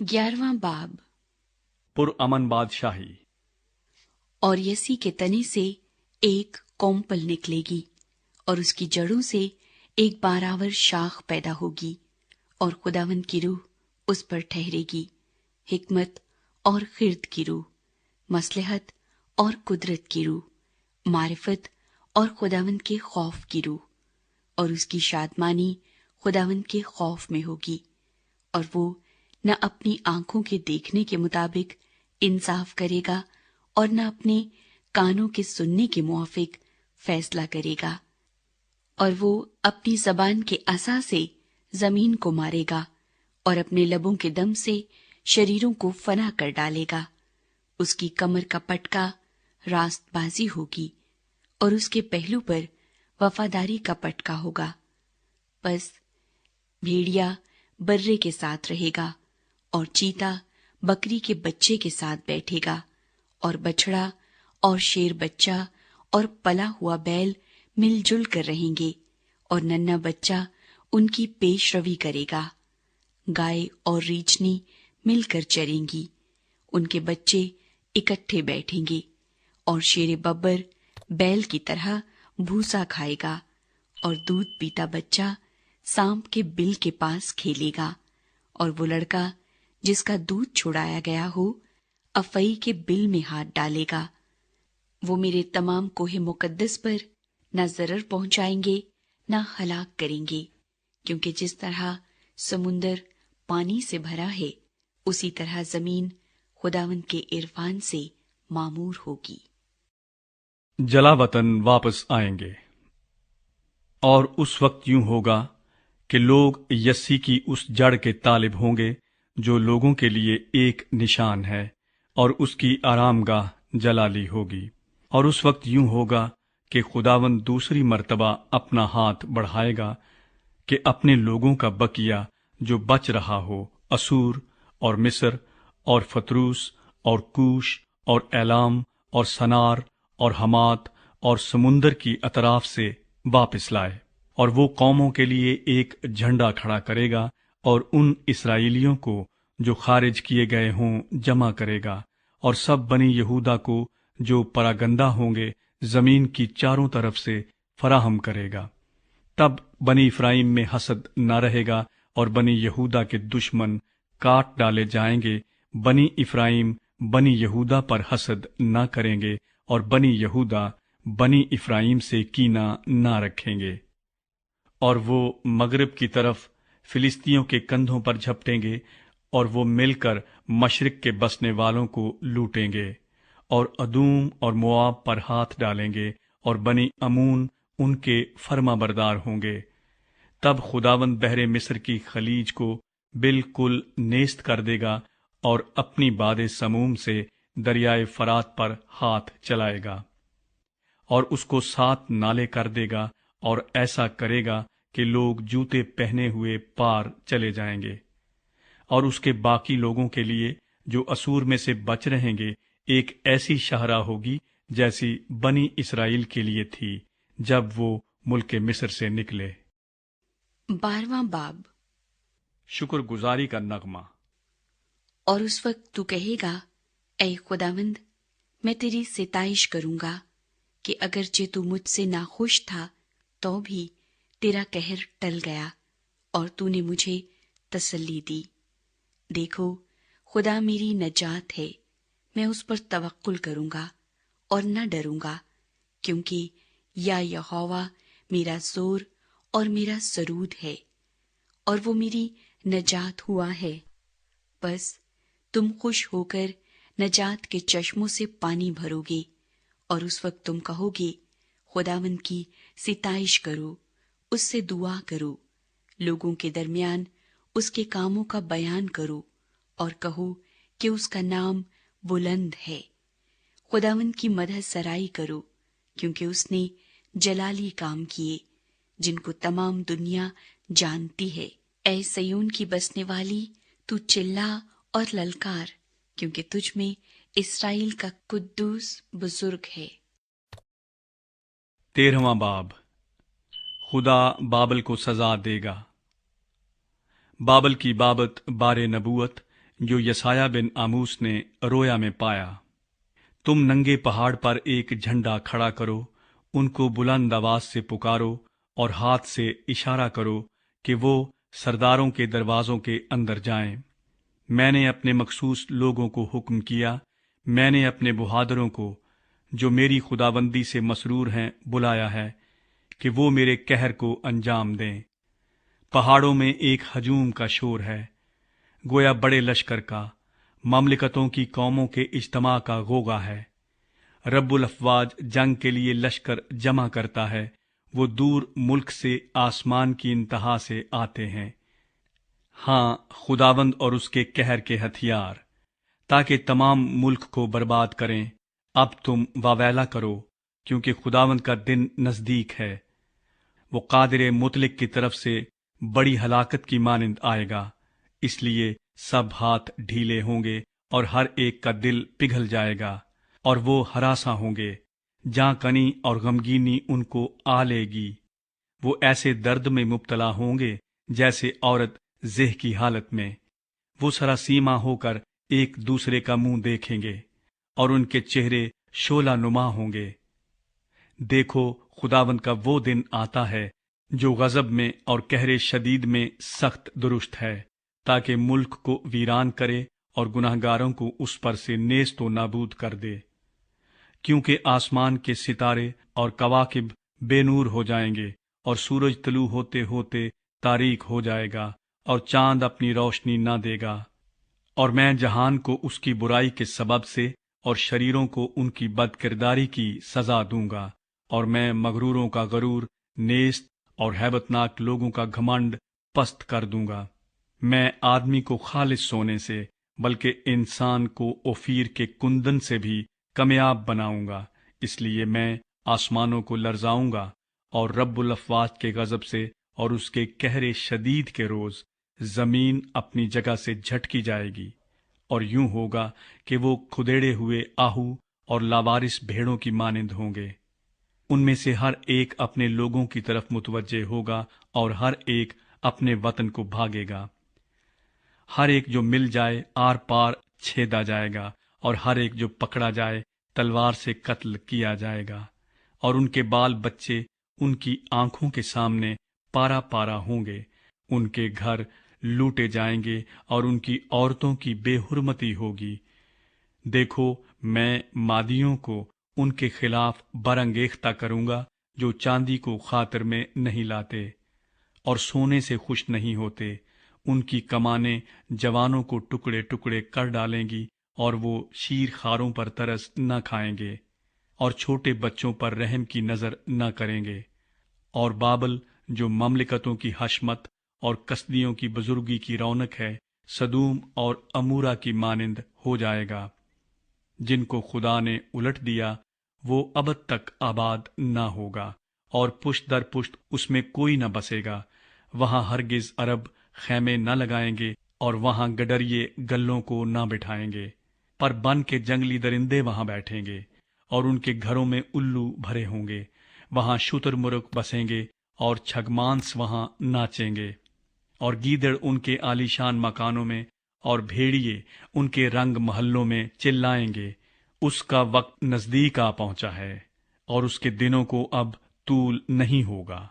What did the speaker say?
11वां बाब। पुरअमन बादशाही। और यसी के तने से एक कोम्पल निकलेगी और उसकी जड़ों से एक बारावर शाख पैदा होगी, और खुदावंद की रूह उस पर ठहरेगी, हिकमत और खिर्द की रूह, मसलहत और कुदरत की रूह, मारिफत और खुदावंद के खौफ की रूह। और उसकी शादमानी खुदावंद के खौफ में होगी, और वो न अपनी आंखों के देखने के मुताबिक इंसाफ करेगा और न अपने कानों के सुनने के मुआफिक फैसला करेगा। और वो अपनी जबान के असा से जमीन को मारेगा और अपने लबों के दम से शरीरों को फना कर डालेगा। उसकी कमर का पटका रास्तबाजी होगी और उसके पहलू पर वफादारी का पटका होगा। बस भेड़िया बर्रे के साथ रहेगा और चीता बकरी के बच्चे के साथ बैठेगा, और बछड़ा और शेर बच्चा और पला हुआ बैल मिलजुल कर रहेंगे, और नन्हा बच्चा उनकी पेशरवी करेगा। गाय और रीछनी मिलकर चरेंगी, उनके बच्चे इकट्ठे बैठेंगे, और शेर बब्बर बैल की तरह भूसा खाएगा, और दूध पीता बच्चा सांप के बिल के पास खेलेगा। और वो लड़का जिसका दूध छुड़ाया गया हो अफई के बिल में हाथ डालेगा। वो मेरे तमाम कोहे मुकद्दस पर न जरर पहुंचाएंगे न हलाक करेंगे, क्योंकि जिस तरह समुंदर पानी से भरा है उसी तरह जमीन खुदावंद के इरफान से मामूर होगी। जलावतन वापस आएंगे। और उस वक्त यूं होगा कि लोग यस्सी की उस जड़ के तालिब होंगे जो लोगों के लिए एक निशान है, और उसकी आरामगाह जलाली होगी। और उस वक्त यूं होगा कि खुदावंद दूसरी मर्तबा अपना हाथ बढ़ाएगा कि अपने लोगों का बकिया जो बच रहा हो असूर और मिस्र और फतरूस और कूश और एलाम और सनार और हमात और समुंदर की अतराफ से वापस लाए। और वो कौमों के लिए एक झंडा खड़ा करेगा और उन इसराइलियों को जो खारिज किए गए हों जमा करेगा, और सब बनी यहूदा को जो परागंदा होंगे जमीन की चारों तरफ से फराहम करेगा। तब बनी इफ्राइम में हसद न रहेगा और बनी यहूदा के दुश्मन काट डाले जाएंगे। बनी इफ्राइम बनी यहूदा पर हसद न करेंगे और बनी यहूदा बनी इफ्राइम से कीना न रखेंगे। और वो मगरिब की तरफ फिलिस्तियों के कंधों पर झपटेंगे, और वो मिलकर मशरिक के बसने वालों को लूटेंगे, और अदूम और मोआब पर हाथ डालेंगे, और बनी अमून उनके फर्माबरदार होंगे। तब खुदावंद बहरे मिस्र की खलीज को बिल्कुल नेस्त कर देगा और अपनी बादे समूम से दरियाए फरात पर हाथ चलाएगा, और उसको 7 नाले कर देगा, और ऐसा करेगा कि लोग जूते पहने हुए पार चले जाएंगे। और उसके बाकी लोगों के लिए जो असूर में से बच रहेंगे एक ऐसी शाहरा होगी जैसी बनी इस्राएल के लिए थी जब वो मुल्क मिस्र से निकले। 12वां बाब। शुक्रगुजारी का नगमा। और उस वक्त तू कहेगा, ऐ खुदावंद, मैं तेरी सिताइश करूंगा कि अगरचे तू मुझसे नाखुश था तो भी तेरा कहर टल गया और तूने मुझे तसल्ली दी। देखो, खुदा मेरी नजात है, मैं उस पर तवक्कुल करूंगा और न डरूंगा, क्योंकि या यहोवा मेरा जोर और मेरा सरूद है, और वो मेरी नजात हुआ है। बस तुम खुश होकर नजात के चश्मों से पानी भरोगे, और उस वक्त तुम कहोगे, खुदावंद की सिताइश करो, उससे दुआ करो, लोगों के दरमियान उसके कामों का बयान करो, और कहो कि उसका नाम बुलंद है। खुदावंद की मदह सराई करो, क्योंकि उसने जलाली काम किए जिनको तमाम दुनिया जानती है। ऐ सयोन की बसने वाली, तू चिल्ला और ललकार, क्योंकि तुझ में इस्राएल का कुद्दूस बुजुर्ग है। 13वां बाब। खुदा बाबल को सजा देगा। बाबल की बाबत बारे नबूवत جو یسایہ بن آموس نے رویا میں پایا۔ تم ننگے پہاڑ پر ایک جھنڈا کھڑا کرو، ان کو بلند آواز سے پکارو اور ہاتھ سے اشارہ کرو کہ وہ سرداروں کے دروازوں کے اندر جائیں۔ میں نے اپنے مخصوص لوگوں کو حکم کیا، میں نے اپنے بہادروں کو جو میری خداوندی سے مسرور ہیں بلایا ہے کہ وہ میرے قہر کو انجام دیں۔ پہاڑوں میں ایک ہجوم کا شور ہے، گویا بڑے لشکر کا، مملکتوں کی قوموں کے اجتماع کا غوغا ہے۔ رب الافواج جنگ کے لیے لشکر جمع کرتا ہے، وہ دور ملک سے آسمان کی انتہا سے آتے ہیں۔ ہاں، خداوند اور اس کے قہر کے ہتھیار، تاکہ تمام ملک کو برباد کریں۔ اب تم واویلا کرو، کیونکہ خداوند کا دن نزدیک ہے۔ وہ قادر مطلق کی طرف سے بڑی ہلاکت کی مانند آئے گا، اس لیے سب ہاتھ ڈھیلے ہوں گے اور ہر ایک کا دل پگھل جائے گا، اور وہ ہراساں ہوں گے۔ جاں کنی اور غمگینی ان کو آ لے گی، وہ ایسے درد میں مبتلا ہوں گے جیسے عورت زہ کی حالت میں۔ وہ سراسیمہ ہو کر ایک دوسرے کا منہ دیکھیں گے اور ان کے چہرے شعلہ نما ہوں گے۔ دیکھو، خداوند کا وہ دن آتا ہے جو غضب میں اور قہر شدید میں سخت درست ہے، تاکہ ملک کو ویران کرے اور گناہگاروں کو اس پر سے نیست و نابود کر دے۔ کیونکہ آسمان کے ستارے اور کواکب بے نور ہو جائیں گے، اور سورج طلوع ہوتے ہوتے تاریک ہو جائے گا، اور چاند اپنی روشنی نہ دے گا۔ اور میں جہان کو اس کی برائی کے سبب سے اور شریروں کو ان کی بد کرداری کی سزا دوں گا، اور میں مغروروں کا غرور نیست اور ہیبت ناک لوگوں کا گھمنڈ پست کر دوں گا۔ میں آدمی کو خالص سونے سے بلکہ انسان کو اوفیر کے کندن سے بھی کمیاب بناؤں گا۔ اس لیے میں آسمانوں کو لرزاؤں گا، اور رب الافواج کے غضب سے اور اس کے قہر شدید کے روز زمین اپنی جگہ سے جھٹکی جائے گی، اور یوں ہوگا کہ وہ کھدیڑے ہوئے آہو اور لاوارث بھیڑوں کی مانند ہوں گے۔ ان میں سے ہر ایک اپنے لوگوں کی طرف متوجہ ہوگا، اور ہر ایک اپنے وطن کو بھاگے گا۔ ہر ایک جو مل جائے آر پار چھیدا جائے گا، اور ہر ایک جو پکڑا جائے تلوار سے قتل کیا جائے گا۔ اور ان کے بال بچے ان کی آنکھوں کے سامنے پارا پارا ہوں گے، ان کے گھر لوٹے جائیں گے، اور ان کی عورتوں کی بے حرمتی ہوگی۔ دیکھو، میں مادیوں کو ان کے خلاف برانگیختہ کروں گا، جو چاندی کو خاطر میں نہیں لاتے اور سونے سے خوش نہیں ہوتے۔ ان کی کمانیں جوانوں کو ٹکڑے ٹکڑے کر ڈالیں گی، اور وہ شیر خاروں پر ترس نہ کھائیں گے، اور چھوٹے بچوں پر رحم کی نظر نہ کریں گے۔ اور بابل جو مملکتوں کی حشمت اور کسدیوں کی بزرگی کی رونق ہے، سدوم اور امورا کی مانند ہو جائے گا۔ جن کو خدا نے الٹ دیا وہ ابد تک آباد نہ ہوگا، اور پشت در پشت اس میں کوئی نہ بسے گا۔ وہاں ہرگز عرب خیمے نہ لگائیں گے، اور وہاں گڈریے گلوں کو نہ بٹھائیں گے، پر بن کے جنگلی درندے وہاں بیٹھیں گے، اور ان کے گھروں میں الو بھرے ہوں گے۔ وہاں شتر مرغ بسیں گے، اور چھگمانس وہاں ناچیں گے، اور گیدڑ ان کے عالیشان مکانوں میں، اور بھیڑیے ان کے رنگ محلوں میں چلائیں گے۔ اس کا وقت نزدیک آ پہنچا ہے، اور اس کے دنوں کو اب طول نہیں ہوگا۔